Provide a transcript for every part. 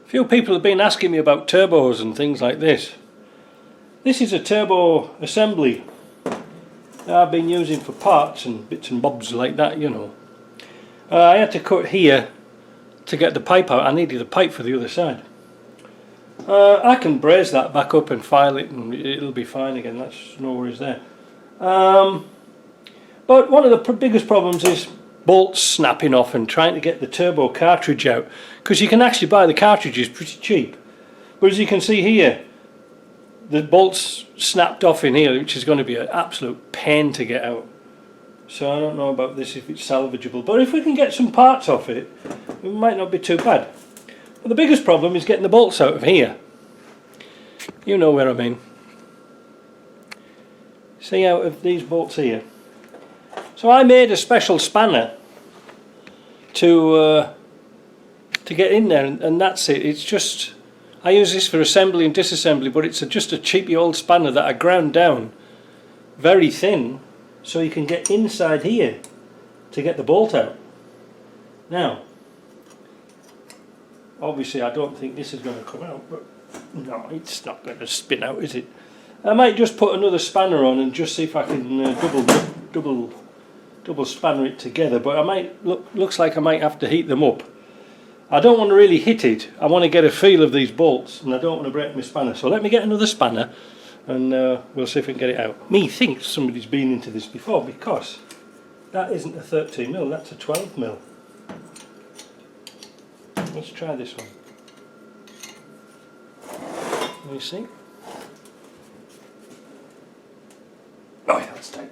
A few people have been asking me about turbos and things like this. This is a turbo assembly that I've been using for parts and bits and bobs like that, you know. I had to cut here to get the pipe out. I needed a pipe for the other side. I can braze that back up and file it and it'll be fine again, that's no worries there. But one of the biggest problems is bolts snapping off and trying to get the turbo cartridge out, because you can actually buy the cartridges pretty cheap, but as you can see here the bolts snapped off in here, which is going to be an absolute pain to get out. So I don't know about this, if it's salvageable, but if we can get some parts off it, it might not be too bad. But the biggest problem is getting the bolts out of here. You know where I mean. See, out of these bolts here. So I made a special spanner to get in there, and that's it. It's just, I use this for assembly and disassembly, but it's just a cheapy old spanner that I ground down very thin so you can get inside here to get the bolt out. Now, obviously I don't think this is going to come out, but no, it's not going to spin out, is it? I might just put another spanner on and just see if I can double spanner it together, but I might looks like I might have to heat them up. I don't want to really hit it. I want to get a feel of these bolts, and I don't want to break my spanner. So let me get another spanner, and we'll see if we can get it out. Me thinks somebody's been into this before, because that isn't a 13mm, that's a 12mm. Let's try this one. Let me see. Oh yeah, that's tight.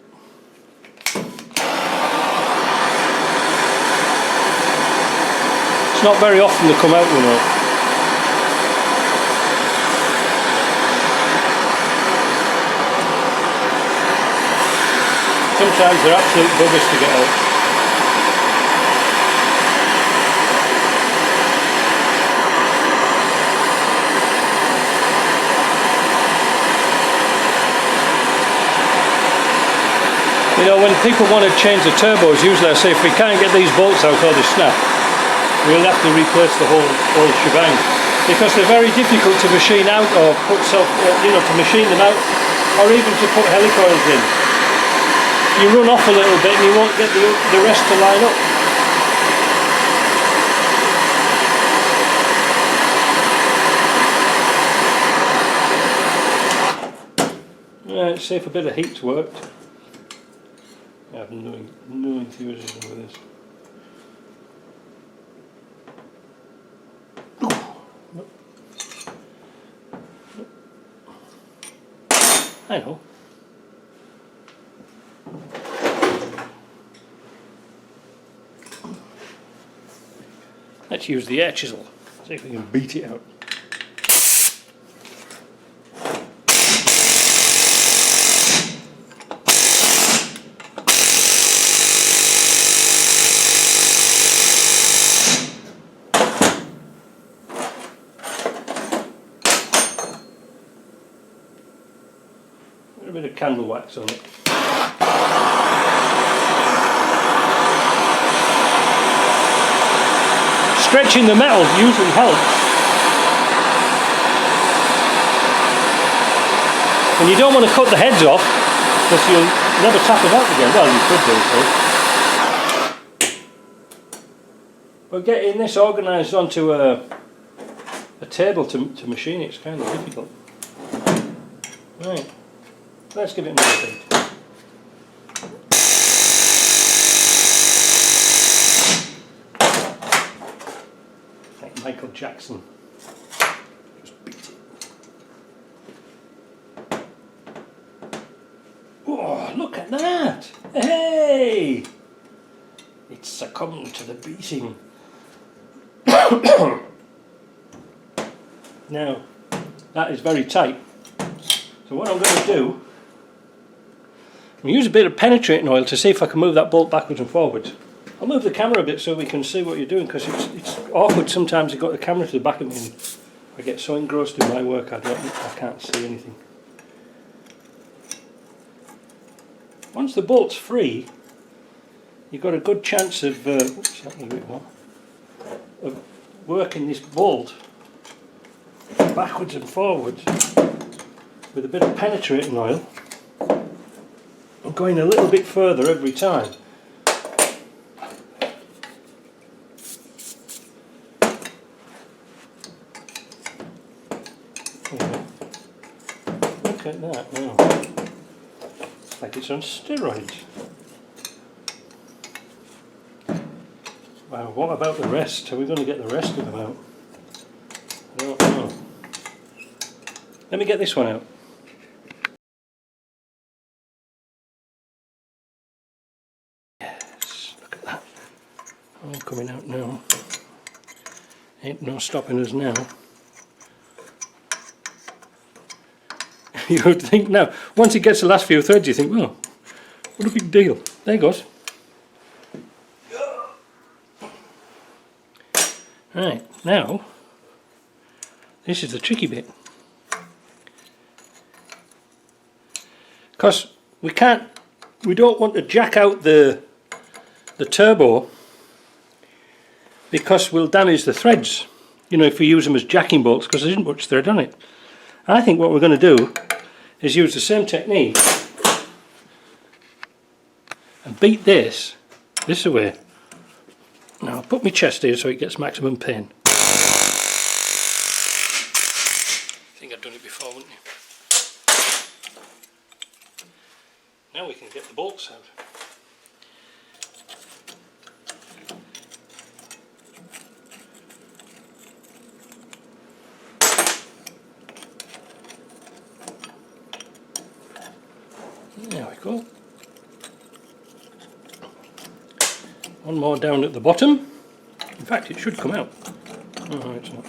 It's not very often they come out, you know. Sometimes they're absolute buggers to get out. You know, when people want to change the turbos, usually I say if we can't get these bolts out or they snap, we'll have to replace the whole shebang, because they're very difficult to machine out or put to machine them out, or even to put helicoils in. You run off a little bit and you won't get the rest to line up. Let's see if a bit of heat's worked. I have no enthusiasm with this. I know. Let's use the air chisel. See if we can beat it out. A bit of candle wax on it. Stretching the metal usually helps. And you don't want to cut the heads off, because you'll never tap it out again. Well, you could do so. But getting this organised onto a table to machine it's kind of difficult. Right. Let's give it another beat. Like Michael Jackson. Just beat it. Oh, look at that! Hey! It's succumbed to the beating. Now, that is very tight. So what I'm going to do, I'll use a bit of penetrating oil to see if I can move that bolt backwards and forwards. I'll move the camera a bit so we can see what you're doing, because it's awkward sometimes. You've got the camera to the back of me and I get so engrossed in my work I can't see anything. Once the bolt's free, you've got a good chance of, oops, that was a bit more, of working this bolt backwards and forwards with a bit of penetrating oil, and going a little bit further every time. Look at that now. It's like it's on steroids. Wow, what about the rest? Are we going to get the rest of them out? I don't know. Let me get this one out. Yes, look at that. All coming out now. Ain't no stopping us now. You would think now, once it gets the last few threads, you think, well, what a big deal. There it goes. Right, now, this is the tricky bit. Because we don't want to jack out the turbo, because we'll damage the threads, you know, if we use them as jacking bolts, because there isn't much thread on it. I think what we're going to do is use the same technique and beat this away. Now I'll put my chest here so it gets maximum pain. I think I've done it before, wouldn't you? Now we can get the bolts out. There we go. One more down at the bottom. In fact, it should come out. Oh, no, it's not.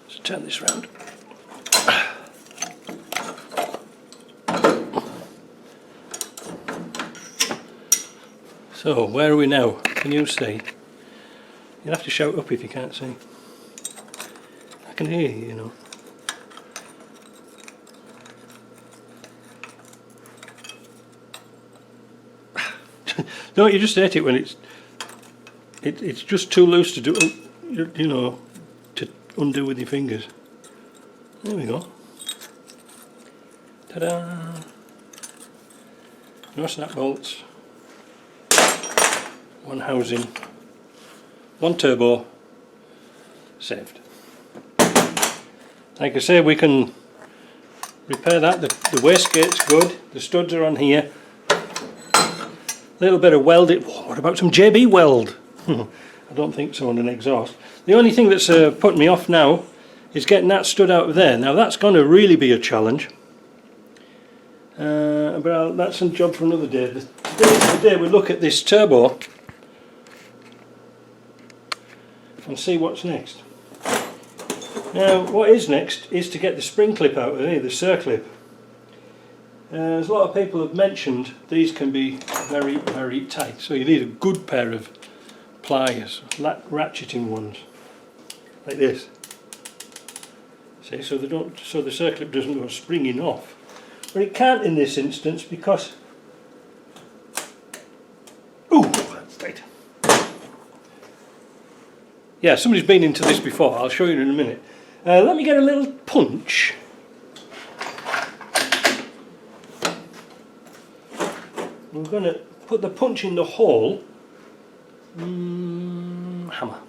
So turn this round. So, where are we now? Can you see? You'll have to shout up if you can't see. I can hear you, you know. Don't you just hate it when it's just too loose to do, you know, to undo with your fingers. There we go. Ta-da! No snap bolts. One housing. One turbo. Saved. Like I say, we can repair that. The wastegate's good. The studs are on here. A little bit of welding. What about some JB weld? I don't think so on an exhaust. The only thing that's putting me off now is getting that stud out of there. Now that's going to really be a challenge. But that's a job for another day. Today we look at this turbo and see what's next. Now what is next is to get the spring clip out of here, the Circlip. As a lot of people have mentioned, these can be very, very tight, so you need a good pair of pliers, ratcheting ones, like this. See, so the Circlip doesn't go springing off. But it can't in this instance because, ooh, that's tight. Yeah, somebody's been into this before. I'll show you in a minute. Let me get a little punch. We're going to put the punch in the hole. Hammer.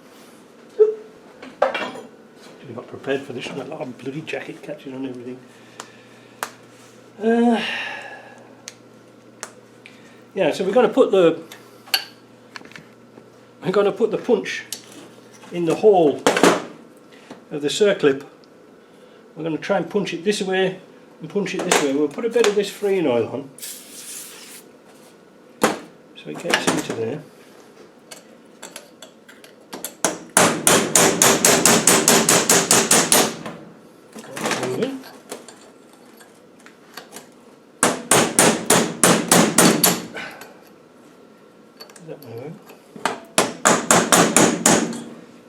You're not prepared for this one. A lot of bloody jacket catching on everything. Yeah, so we're going to put the punch in the hole of the Circlip. We're going to try and punch it this way and punch it this way. We'll put a bit of this freeing oil on, so it gets into there.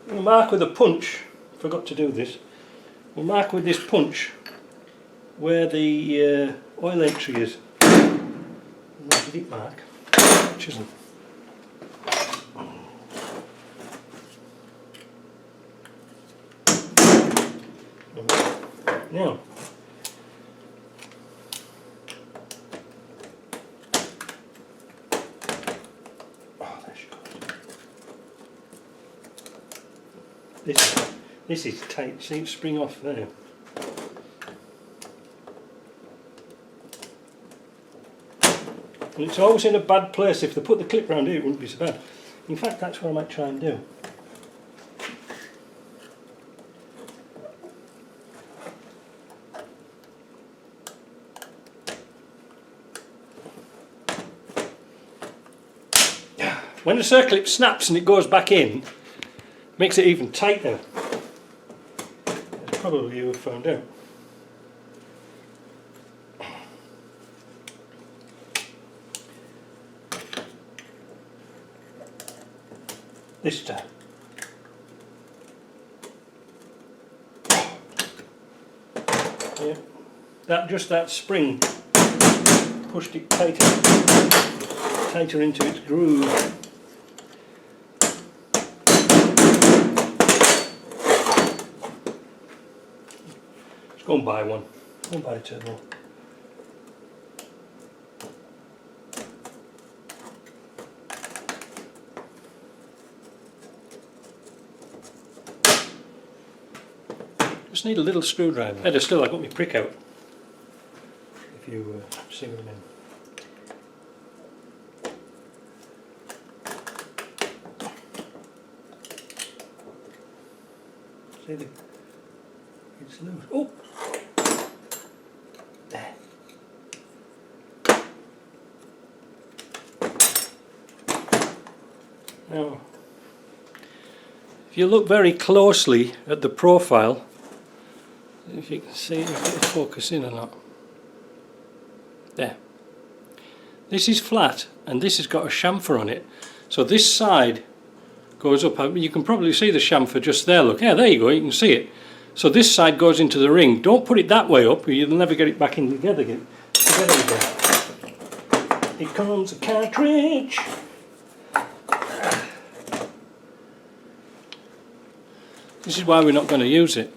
We'll mark with a punch, forgot to do this, we'll mark with this punch where the oil entry is. And where did it mark? Chisel. now. Oh, there she goes. This is tight. See it spring off there. And it's always in a bad place. If they put the clip round here, it wouldn't be so bad. In fact, that's what I might try and do. When the circlip snaps and it goes back in, makes it even tighter. That's probably you have found out. This time. Yeah, that spring pushed it tighter into its groove. Let's go and buy one. Go and buy a turbo. Just need a little screwdriver. Better still, I got my prick out. If you see what I mean. See it's loose. Oh! There. Now, if you look very closely at the profile, if you can see if it'll focus in or not. There. This is flat and this has got a chamfer on it. So this side goes up. You can probably see the chamfer just there. Look, yeah, there you go, you can see it. So this side goes into the ring. Don't put it that way up, or you'll never get it back in together again. Here comes a cartridge. This is why we're not going to use it.